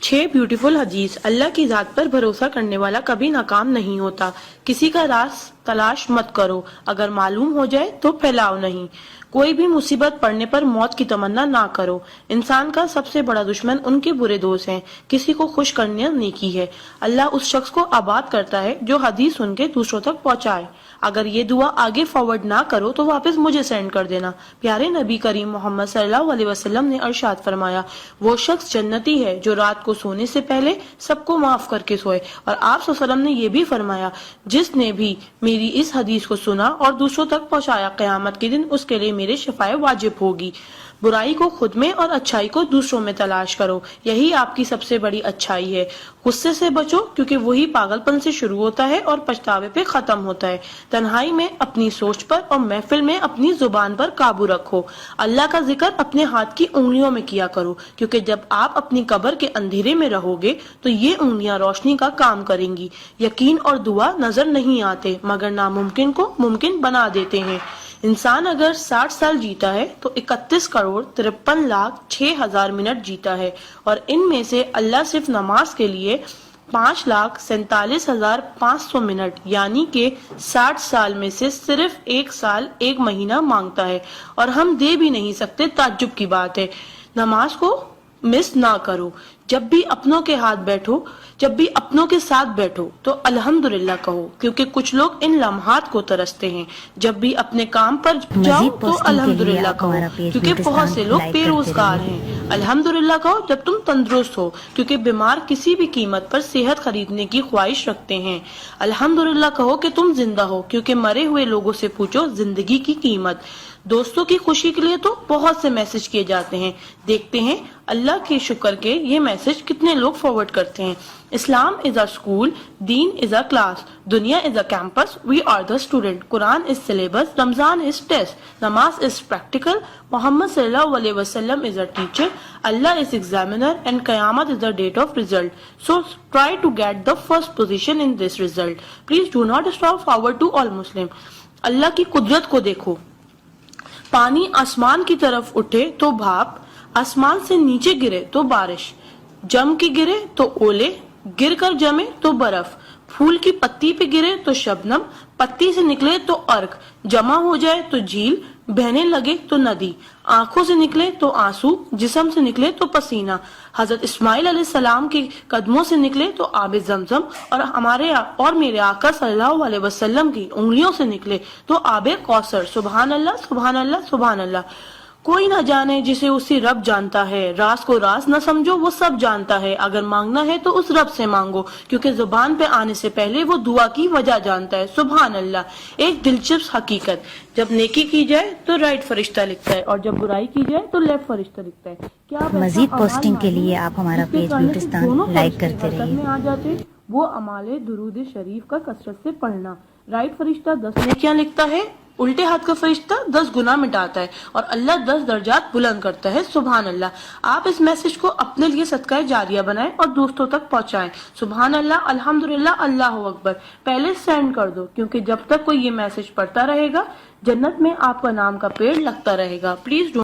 6 beautiful हदीस। अल्लाह की जात पर भरोसा करने वाला कभी नाकाम नहीं होता। किसी का राज तलाश मत करो, अगर मालूम हो जाए तो फैलाओ नहीं। कोई भी मुसीबत पड़ने पर मौत की तमन्ना ना करो। इंसान का सबसे बड़ा दुश्मन उनके बुरे दोस्त हैं। किसी को खुश करना नेकी है। अल्लाह उस शख्स को आबाद करता है जो हदीस सुन के दूसरों तक पहुंचाए। अगर ये दुआ आगे फॉरवर्ड ना करो तो वापस मुझे सेंड कर देना। प्यारे नबी करीम मोहम्मद सल्लल्लाहु अलैहि वसल्लम ने अरशाद फरमाया, वो शख्स जन्नती है जो रात को सोने से पहले सबको माफ करके सोए। और आप सल्लल्लाहु अलैहि वसल्लम ने ये भी फरमाया, जिसने भी मेरी इस हदीस को सुना और दूसरों तक पहुंचाया, क़यामत के दिन उसके लिए मेरे शफाए वाजिब होगी। बुराई को खुद में और अच्छाई को दूसरों में तलाश करो, यही आपकी सबसे बड़ी अच्छाई है। गुस्से से बचो क्योंकि वही पागलपन से शुरू होता है और पछतावे पे खत्म होता है। तन्हाई में अपनी सोच पर और महफिल में अपनी जुबान पर काबू रखो। अल्लाह का जिक्र अपने हाथ की उंगलियों में किया करो, क्योंकि जब आप अपनी कब्र के अंधेरे में रहोगे तो ये उंगलियां रोशनी का काम करेंगी। यकीन और दुआ नजर नहीं आते मगर नामुमकिन को मुमकिन बना देते हैं। इंसान अगर 60 साल जीता है तो 31,53,06,000 मिनट जीता है, और इनमें से अल्लाह सिर्फ नमाज के लिए 5,47,500 मिनट यानी कि 60 साल में से सिर्फ 1 साल 1 महीना मांगता है, और हम दे भी नहीं सकते। ताज्जुब की बात है। नमाज को मिस ना करो। जब भी अपनों के साथ बैठो तो अल्हम्दुलिल्लाह कहो, क्योंकि कुछ लोग इन लम्हात को तरसते हैं। जब भी अपने काम पर जाओ तो अल्हम्दुलिल्लाह कहो, क्योंकि बहुत से लोग बेरोजगार हैं। अल्हम्दुलिल्लाह कहो जब तुम तंदुरुस्त हो, क्योंकि बीमार किसी भी कीमत पर सेहत खरीदने की ख्वाहिश रखते हैं। अल्हम्दुलिल्लाह कहो कि तुम जिंदा हो, क्योंकि मरे हुए लोगों से पूछो जिंदगी की कीमत। दोस्तों की खुशी के लिए तो बहुत से मैसेज किए जाते हैं, देखते हैं अल्लाह के शुक्र के ये मैसेज कितने लोग फॉरवर्ड करते हैं। इस्लाम इज अ स्कूल, दीन इज अ क्लास, दुनिया is a campus, we are the student, Quran is syllabus, Ramzan is test, नमाज इज प्रैक्टिकल, मोहम्मद सल्लल्लाहु अलैहि वसल्लम is a teacher, Allah is examiner and कयामत is the date of result. So try to get the first position in this result. Please do not stop forward to all Muslim. Allah की कुदरत को देखो। पानी आसमान की तरफ उठे तो भाप, आसमान से नीचे गिरे तो बारिश, जम के गिरे तो ओले, गिर कर जमे तो बर्फ, फूल की पत्ती पे गिरे तो शबनम, पत्ती से निकले तो अर्क, जमा हो जाए तो झील, बहने लगे तो नदी, आंखों से निकले तो आंसू, जिस्म से निकले तो पसीना, हजरत इस्माइल अलैहिस्सलाम के कदमों से निकले तो आबे जमजम, और मेरे आका सल्लल्लाहु अलैहि वसल्लम की उंगलियों से निकले तो आबे कौसर। सुभान अल्लाह, सुभान अल्लाह, सुभान अल्लाह। कोई ना जाने जिसे उसी रब जानता है। राज को राज न समझो, वो सब जानता है। अगर मांगना है तो उस रब से मांगो, क्योंकि जुबान पे आने से पहले वो दुआ की वजह जानता है। सुभान अल्लाह। एक दिलचस्प हकीकत, जब नेकी की जाए तो राइट फरिश्ता लिखता है, और जब बुराई की जाए तो लेफ्ट फरिश्ता लिखता है। क्या मजीद पोस्टिंग के लिए आप हमारा पेज ब्यूटिस्तान लाइक करते रहिए। आ जाते वो अमाले दुरूद शरीफ का कसरत से पढ़ना। राइट फरिश्ता 10 नेकियां लिखता है, उल्टे हाथ का फरिश्ता 10 गुनाह मिटाता है, और अल्लाह 10 दर्जात बुलंद करता है। सुभान अल्लाह। आप इस मैसेज को अपने लिए सदका जारिया बनाएं और दोस्तों तक पहुंचाएं। सुभान अल्लाह, अल्हम्दुलिल्लाह, अल्लाहु अकबर पहले सेंड कर दो, क्योंकि जब तक कोई ये मैसेज पढ़ता रहेगा जन्नत में आपका नाम का पेड़ लगता रहेगा। प्लीज